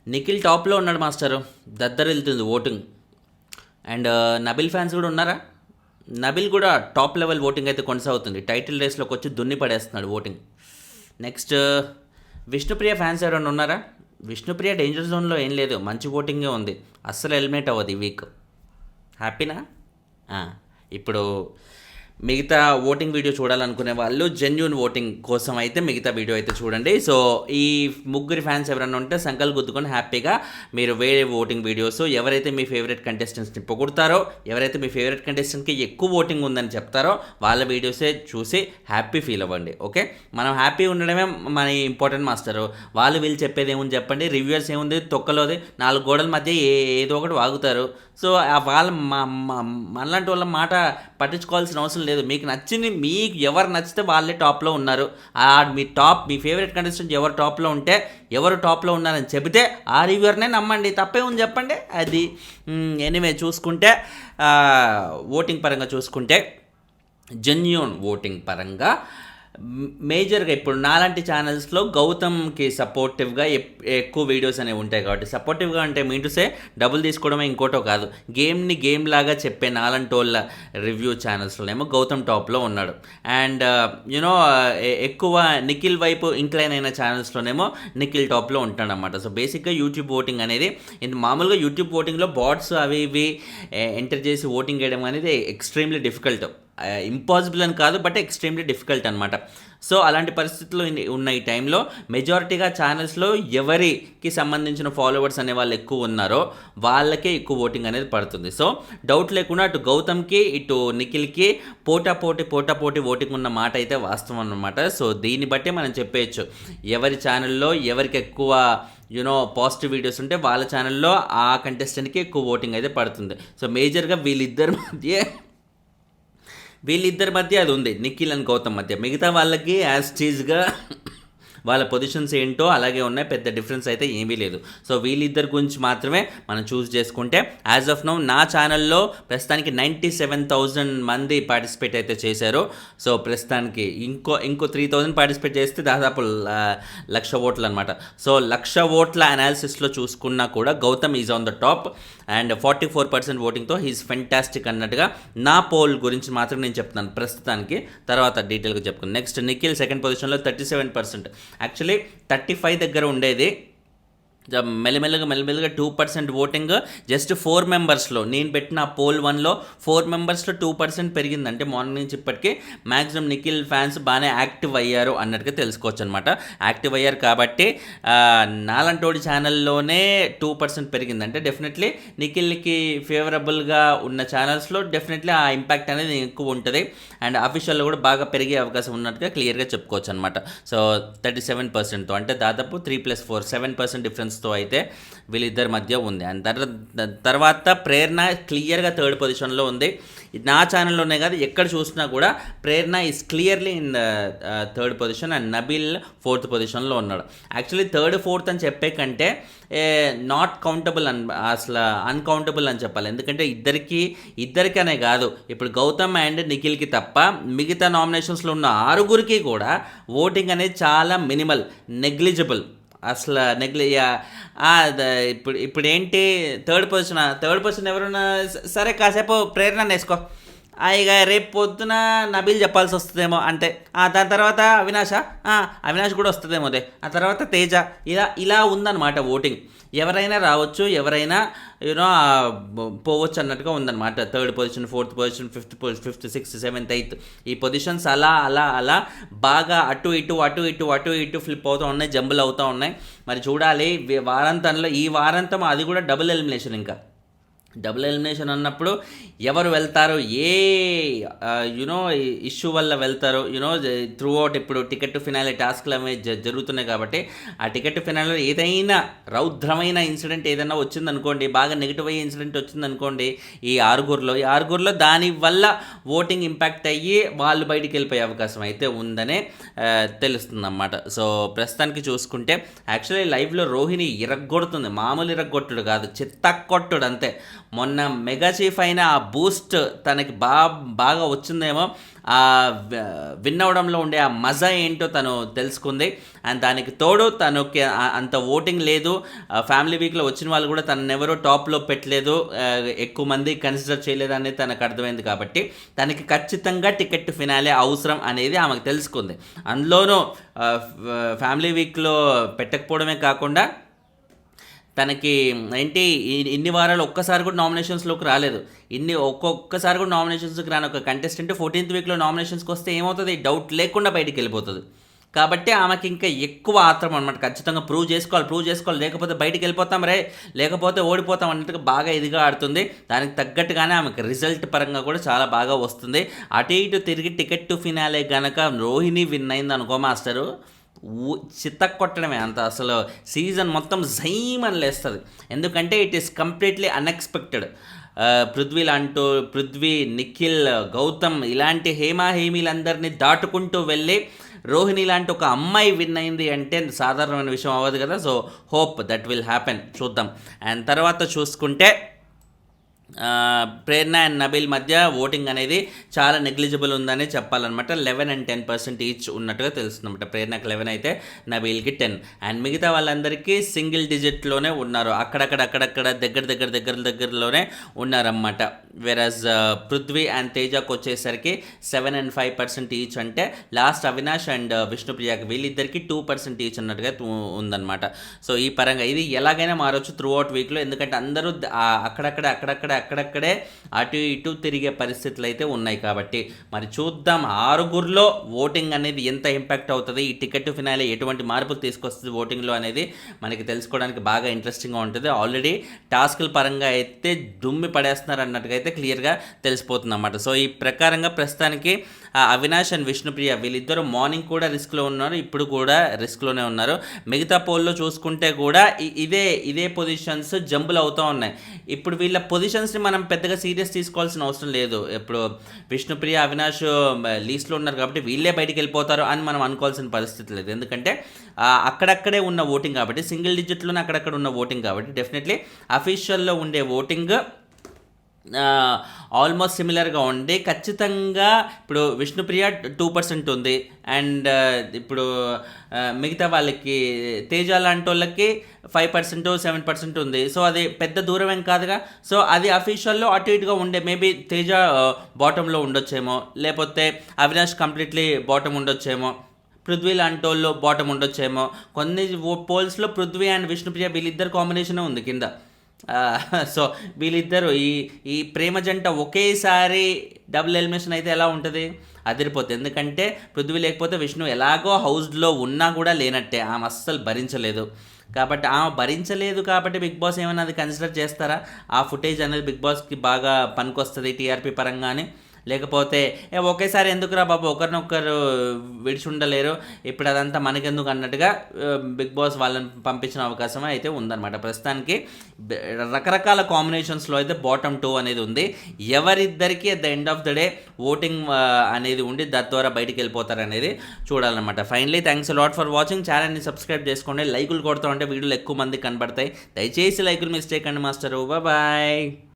నిఖిల్ టాప్లో ఉన్నాడు మాస్టరు. దద్దరిల్లుతుంది ఓటింగ్. అండ్ నబిల్ ఫ్యాన్స్ కూడా ఉన్నారా? నబిల్ కూడా టాప్ లెవెల్ ఓటింగ్ అయితే కొనసాగుతుంది. టైటిల్ రేస్లోకి వచ్చి దున్ని పడేస్తున్నాడు ఓటింగ్. నెక్స్ట్ విష్ణుప్రియ ఫ్యాన్స్ ఎవరైనా ఉన్నారా? విష్ణుప్రియ డేంజర్ జోన్లో ఏం లేదు, మంచి ఓటింగే ఉంది. అస్సలు ఎలిమినేట్ అవ్వదు ఈ వీక్. హ్యాపీనా? ఇప్పుడు మిగతా ఓటింగ్ వీడియో చూడాలనుకునే వాళ్ళు జెన్యూన్ ఓటింగ్ కోసం అయితే మిగతా వీడియో అయితే చూడండి. సో ఈ ముగ్గురి ఫ్యాన్స్ ఎవరైనా ఉంటే సంకల్ గుద్దుకొని హ్యాపీగా మీరు వేరే ఓటింగ్ వీడియోస్, ఎవరైతే మీ ఫేవరెట్ కంటెస్టెంట్స్ని పొగుడతారో, ఎవరైతే మీ ఫేవరెట్ కంటెస్టెంట్కి ఎక్కువ ఓటింగ్ ఉందని చెప్తారో వాళ్ళ వీడియోసే చూసి హ్యాపీ ఫీల్ అవ్వండి. ఓకే, మనం హ్యాపీ ఉండడమే మన ఇంపార్టెంట్ మాస్టరు. వాళ్ళు వీళ్ళు చెప్పేది ఏముంది చెప్పండి, రివ్యూర్స్ ఏముంది, తొక్కలోది 4 గోడల మధ్య ఏదో ఒకటి వాగుతారు. సో వాళ్ళ మనలాంటి వాళ్ళ మాట పట్టించుకోవాల్సిన అవసరం లేదు. మీకు నచ్చింది, మీకు ఎవరు నచ్చితే వాళ్ళే టాప్లో ఉన్నారు. మీ ఫేవరెట్ కంటెస్టెంట్ ఎవరు టాప్లో ఉంటే, ఎవరు టాప్లో ఉన్నారని చెబితే ఆ రివ్యూర్నే నమ్మండి. తప్పే ఉంది చెప్పండి. అది ఎనీవే చూసుకుంటే ఓటింగ్ పరంగా చూసుకుంటే, జెన్యూన్ ఓటింగ్ పరంగా మేజర్గా ఇప్పుడు నాలాంటి ఛానల్స్లో గౌతమ్కి సపోర్టివ్గా ఎక్కువ వీడియోస్ అనేవి ఉంటాయి. కాబట్టి సపోర్టివ్గా అంటే మీటుసే డబ్బులు తీసుకోవడమే ఇంకోటో కాదు, గేమ్ని గేమ్ లాగా చెప్పే నాలాంటి వాళ్ళ రివ్యూ ఛానల్స్లోనేమో గౌతమ్ టాప్లో ఉన్నాడు. అండ్ యూనో ఎక్కువ నిఖిల్ వైపు ఇంక్లైన్ అయిన ఛానల్స్లోనేమో నిఖిల్ టాప్లో ఉంటాడనమాట. సో బేసిక్గా యూట్యూబ్ ఓటింగ్ అనేది మామూలుగా యూట్యూబ్ ఓటింగ్లో బాట్స్ అవి ఇవి ఎంటర్ చేసి ఓటింగ్ వేయడం అనేది ఎక్స్ట్రీమ్లీ డిఫికల్ట్. ఇంపాసిబుల్ అని కాదు, బట్ ఎక్స్ట్రీమ్లీ డిఫికల్ట్ అనమాట. సో అలాంటి పరిస్థితుల్లో ఉన్న ఈ టైంలో మెజారిటీగా ఛానల్స్లో ఎవరికి సంబంధించిన ఫాలోవర్స్ అనే వాళ్ళు ఎక్కువ ఉన్నారో వాళ్ళకే ఎక్కువ ఓటింగ్ అనేది పడుతుంది. సో డౌట్ లేకుండా అటు గౌతమ్కి ఇటు నిఖిల్కి పోటాపోటీ ఓటింగ్ ఉన్న మాట అయితే వాస్తవం అన్నమాట. సో దీన్ని బట్టే మనం చెప్పేయచ్చు ఎవరి ఛానల్లో ఎవరికి ఎక్కువ పాజిటివ్ వీడియోస్ ఉంటే వాళ్ళ ఛానల్లో ఆ కంటెస్టెంట్కి ఎక్కువ ఓటింగ్ అయితే పడుతుంది. సో మేజర్గా వీళ్ళిద్దరి మధ్య అది ఉంది, నిఖిల్ అండ్ గౌతమ్ మధ్య. మిగతా వాళ్ళకి యాజ్ టీజ్గా వాళ్ళ పొజిషన్స్ ఏంటో అలాగే ఉన్నాయి, పెద్ద డిఫరెన్స్ అయితే ఏమీ లేదు. సో వీళ్ళిద్దరి గురించి మాత్రమే మనం చూస్ చేసుకుంటే యాజ్ ఆఫ్ నౌ నా ఛానల్లో ప్రస్తుతానికి 97,000 మంది పార్టిసిపేట్ అయితే చేశారు. సో ప్రస్తుతానికి ఇంకో 3,000 పార్టిసిపేట్ చేస్తే దాదాపు 1,00,000 ఓట్లు అనమాట. సో 1,00,000 ఓట్ల అనాలిసిస్లో చూసుకున్నా కూడా Gautham is on the top and 44% ఓటింగ్తో హీస్ ఫెంటాస్టిక్ అన్నట్టుగా నా పోల్ గురించి మాత్రం నేను చెప్తున్నాను ప్రస్తుతానికి. తర్వాత డీటెయిల్గా చెప్పుకున్నాను. నెక్స్ట్ నిఖిల్ సెకండ్ పొజిషన్లో 37%. యాక్చువల్లీ 35 దగ్గర ఉండేది, మెల్లమెల్లగా 2% ఓటింగ్ జస్ట్ 4 మెంబర్స్లో. నేను పెట్టిన పోల్ 1లో 4 మెంబర్స్లో 2% పెరిగింది. అంటే మార్నింగ్ నుంచి ఇప్పటికీ మ్యాక్సిమం నిఖిల్ ఫ్యాన్స్ బాగానే యాక్టివ్ అయ్యారు అన్నట్టుగా తెలుసుకోవచ్చు అనమాట. యాక్టివ్ అయ్యారు కాబట్టి నాలంటోడి ఛానల్లోనే 2% పెరిగింది. అంటే డెఫినెట్లీ నిఖిల్కి ఫేవరబుల్గా ఉన్న ఛానల్స్లో డెఫినెట్లీ ఆ ఇంపాక్ట్ అనేది ఎక్కువ ఉంటుంది. అండ్ అఫీషియల్లో కూడా బాగా పెరిగే అవకాశం ఉన్నట్టుగా క్లియర్గా చెప్పుకోవచ్చు అనమాట. సో 37%తో అంటే దాదాపు 3+4 7% డిఫరెన్స్ తో అయితే వీళ్ళిద్దరి మధ్య ఉంది. అండ్ తర్వాత ప్రేరణ క్లియర్గా 3rd పొజిషన్లో ఉంది. నా ఛానల్లోనే కాదు ఎక్కడ చూసినా కూడా Prerana is clearly in the 3rd position and Nabeel 4th పొజిషన్లో ఉన్నాడు. యాక్చువల్లీ 3rd 4th అని చెప్పే కంటే నాట్ కౌంటబుల్ అసలు అన్కౌంటబుల్ అని చెప్పాలి. ఎందుకంటే ఇద్దరికనే కాదు, ఇప్పుడు గౌతమ్ అండ్ నిఖిల్కి తప్ప మిగతా నామినేషన్స్లో ఉన్న 6గురికి కూడా ఓటింగ్ అనేది చాలా మినిమల్, నెగ్లిజిబుల్. అసలు ఇప్పుడు ఏంటి 3rd పొజిషన్ ఎవరున్నా సరే కాసేపు ప్రేరణ వేసుకో, ఇక రేపు పొద్దున నబీల్ చెప్పాల్సి వస్తుందేమో అంటే, దాని తర్వాత అవినాష్ కూడా వస్తుందేమో అదే, ఆ తర్వాత తేజ, ఇలా ఉందన్నమాట ఓటింగ్. ఎవరైనా రావచ్చు, ఎవరైనా పోవచ్చు అన్నట్టుగా ఉందన్నమాట. 3rd position 4th position 5th 6th 7th 8th ఈ పొజిషన్స్ అలా బాగా అటు ఇటు ఫ్లిప్ అవుతూ ఉన్నాయి, జంబుల్ అవుతూ ఉన్నాయి. మరి చూడాలి ఈ వారాంతం అది కూడా డబుల్ ఎలిమినేషన్. ఇంకా డబుల్ ఎలిమినేషన్ అన్నప్పుడు ఎవరు వెళ్తారో, ఏ ఇష్యూ వల్ల వెళ్తారో, త్రూ అవుట్ ఇప్పుడు టికెట్ టు ఫినాలే టాస్క్లు అవి జరుగుతున్నాయి. కాబట్టి ఆ టికెట్ టు ఫినాలే ఏదైనా రౌద్రమైన ఇన్సిడెంట్ ఏదైనా వచ్చిందనుకోండి, బాగా నెగిటివ్ అయ్యే ఇన్సిడెంట్ వచ్చిందనుకోండి ఈ ఆరుగురిలో దానివల్ల ఓటింగ్ ఇంపాక్ట్ అయ్యి వాళ్ళు బయటికి వెళ్ళిపోయే అవకాశం అయితే ఉందనే తెలుస్తుంది అన్నమాట. సో ప్రస్తుతానికి చూసుకుంటే యాక్చువల్లీ లైవ్లో రోహిణి ఇరగ్గొడుతుంది, మామూలు ఇరగ్గొట్టుడు కాదు, చిత్తకొట్టుడు అంతే. మొన్న మెగా చీఫ్ అయిన ఆ బూస్ట్ తనకి బాగా వచ్చిందేమో, విన్ అవడంలో ఉండే ఆ మజా ఏంటో తను తెలుసుకుంది. అండ్ దానికి తోడు తనకి అంత ఓటింగ్ లేదు, ఫ్యామిలీ వీక్లో వచ్చిన వాళ్ళు కూడా తనను ఎవరో టాప్లో పెట్టలేదు, ఎక్కువ మంది కన్సిడర్ చేయలేదు అనేది తనకు అర్థమైంది. కాబట్టి తనకి ఖచ్చితంగా టికెట్ ఫినాలే అవసరం అనేది ఆమెకు తెలుసుకుంది. అందులోనూ ఫ్యామిలీ వీక్లో పెట్టకపోవడమే కాకుండా తనకి ఏంటి ఇన్ని వారాలు ఒక్కసారి కూడా నామినేషన్స్లోకి రాలేదు. ఒక్కొక్కసారి కూడా నామినేషన్స్కి రాని ఒక కంటెస్టెంట్ 14th వీక్లో నామినేషన్స్కి వస్తే ఏమవుతుంది, డౌట్ లేకుండా బయటికి వెళ్ళిపోతుంది. కాబట్టి ఆమెకి ఇంకా ఎక్కువ ఆత్రం అనమాట, ఖచ్చితంగా ప్రూవ్ చేసుకోవాలి, లేకపోతే బయటికి వెళ్ళిపోతాం లేకపోతే ఓడిపోతాం అన్నట్టుగా బాగా ఇదిగా ఆడుతుంది. దానికి తగ్గట్టుగానే ఆమెకి రిజల్ట్ పరంగా కూడా చాలా బాగా వస్తుంది. అటు ఇటు తిరిగి టికెట్ టు ఫినాలే గనక రోహిణి విన్ అయింది అనుకో మాస్టరు, చిత్త కొట్టడమే అంత, అసలు సీజన్ మొత్తం జైమని లేస్తుంది. ఎందుకంటే it is completely unexpected. Prithvi, Nikhil, Gautam ఇలాంటి హేమీలందరినీ దాటుకుంటూ వెళ్ళి రోహిణి లాంటి ఒక అమ్మాయి విన్ అయింది అంటే సాధారణమైన విషయం అవ్వదు కదా. So hope that will happen, చూద్దాం. అండ్ తర్వాత చూసుకుంటే ప్రేరణ అండ్ నబీల్ మధ్య ఓటింగ్ అనేది చాలా నెగ్లిజిబుల్ ఉందని చెప్పాలన్నమాట. 11 and 10% ఈచ్ ఉన్నట్టుగా తెలుస్తుందన్నమాట. ప్రేరణకు 11 అయితే నబీల్కి 10. అండ్ మిగతా వాళ్ళందరికీ సింగిల్ డిజిట్లోనే ఉన్నారు, అక్కడక్కడ దగ్గరలోనే ఉన్నారన్నమాట. వెరస్ పృథ్వీ అండ్ తేజకు వచ్చేసరికి 7 and 5% ఈచ్, అంటే లాస్ట్ అవినాష్ అండ్ విష్ణుప్రియకి వీళ్ళిద్దరికి 2% ఈచ్ అన్నట్టుగా ఉందన్నమాట. సో ఈ పరంగా ఇది ఎలాగైనా మారవచ్చు త్రూ అవుట్ వీక్లో, ఎందుకంటే అందరూ అక్కడక్కడే అటు ఇటు తిరిగే పరిస్థితులు అయితే ఉన్నాయి. కాబట్టి మరి చూద్దాం 6గురిలో ఓటింగ్ అనేది ఎంత ఇంపాక్ట్ అవుతుంది, ఈ టికెట్ ఫినాలే ఎటువంటి మార్పులు తీసుకొస్తుంది ఓటింగ్లో అనేది మనకి తెలుసుకోవడానికి బాగా ఇంట్రెస్టింగ్గా ఉంటుంది. ఆల్రెడీ టాస్కుల పరంగా అయితే దుమ్మి పడేస్తున్నారు అన్నట్టుగా అయితే క్లియర్గా తెలిసిపోతుంది అన్నమాట. సో ఈ ప్రకారంగా ప్రస్తుతానికి అవినాష్ అండ్ విష్ణుప్రియ వీళ్ళిద్దరూ మార్నింగ్ కూడా రిస్క్లో ఉన్నారు, ఇప్పుడు కూడా రిస్క్లోనే ఉన్నారు. మిగతా పోల్లో చూసుకుంటే కూడా ఇదే పొజిషన్స్ జంబులు అవుతూ ఉన్నాయి. ఇప్పుడు వీళ్ళ పొజిషన్స్ని మనం పెద్దగా సీరియస్ తీసుకోవాల్సిన అవసరం లేదు. ఇప్పుడు విష్ణుప్రియ, అవినాష్ లీస్ట్లో ఉన్నారు కాబట్టి వీళ్ళే బయటికి వెళ్ళిపోతారు అని మనం అనుకోవాల్సిన పరిస్థితి లేదు. ఎందుకంటే అక్కడక్కడే ఉన్న ఓటింగ్ కాబట్టి, సింగిల్ డిజిట్లోనే అక్కడక్కడ ఉన్న ఓటింగ్ కాబట్టి డెఫినెట్లీ అఫీషియల్లో ఉండే ఓటింగ్ ఆల్మోస్ట్ సిమిలర్గా ఉండి ఖచ్చితంగా ఇప్పుడు విష్ణుప్రియ 2% ఉంది. అండ్ ఇప్పుడు మిగతా వాళ్ళకి తేజ లాంటి వాళ్ళకి 5%, 7% ఉంది. సో అది పెద్ద దూరం ఏం కాదుగా. సో అది అఫీషియల్లో అటు ఇటుగా ఉండే, మేబీ తేజ బాటంలో ఉండొచ్చేమో, లేకపోతే అవినాష్ కంప్లీట్లీ బాటం ఉండొచ్చేమో, పృథ్వీ లాంటి వాళ్ళు బాటం ఉండొచ్చేమో. కొన్ని పోల్స్లో పృథ్వీ అండ్ విష్ణుప్రియ వీళ్ళిద్దరు కాంబినేషనే ఉంది కింద. సో వీళ్ళిద్దరు ఈ ప్రేమ జంట ఒకేసారి డబుల్ ఎలిమినేషన్ అయితే ఎలా ఉంటుంది, అదిరిపోతుంది. ఎందుకంటే పృథ్వీ లేకపోతే విష్ణు ఎలాగో హౌస్లో ఉన్నా కూడా లేనట్టే, ఆమె అస్సలు భరించలేదు. కాబట్టి ఆమె భరించలేదు కాబట్టి బిగ్ బాస్ ఏమైనా అది కన్సిడర్ చేస్తారా, ఆ ఫుటేజ్ అనేది బిగ్ బాస్కి బాగా పనికొస్తుంది టీఆర్పీ పరంగానే. లేకపోతే ఒకేసారి ఎందుకురా బాబు, ఒకరినొకరు విడిచి ఉండలేరు, ఇప్పుడు అదంతా మనకెందుకు అన్నట్టుగా బిగ్ బాస్ వాళ్ళని పంపించిన అవకాశం అయితే ఉందన్నమాట. ప్రస్తుతానికి రకరకాల కాంబినేషన్స్లో అయితే బాటమ్ 2 అనేది ఉంది. ఎవరిద్దరికి at the end of the day voting అనేది ఉండి దాని ద్వారా బయటికి వెళ్ళిపోతారు అనేది చూడాలన్నమాట. Finally thanks lot for watching. ఛానల్ని సబ్స్క్రైబ్ చేసుకోండి, లైకులు కొడతా ఉంటే వీడియోలు ఎక్కువ మంది కనబడతాయి. దయచేసి లైకులు మిస్టేక్ అండి మాస్టరు. బాయ్.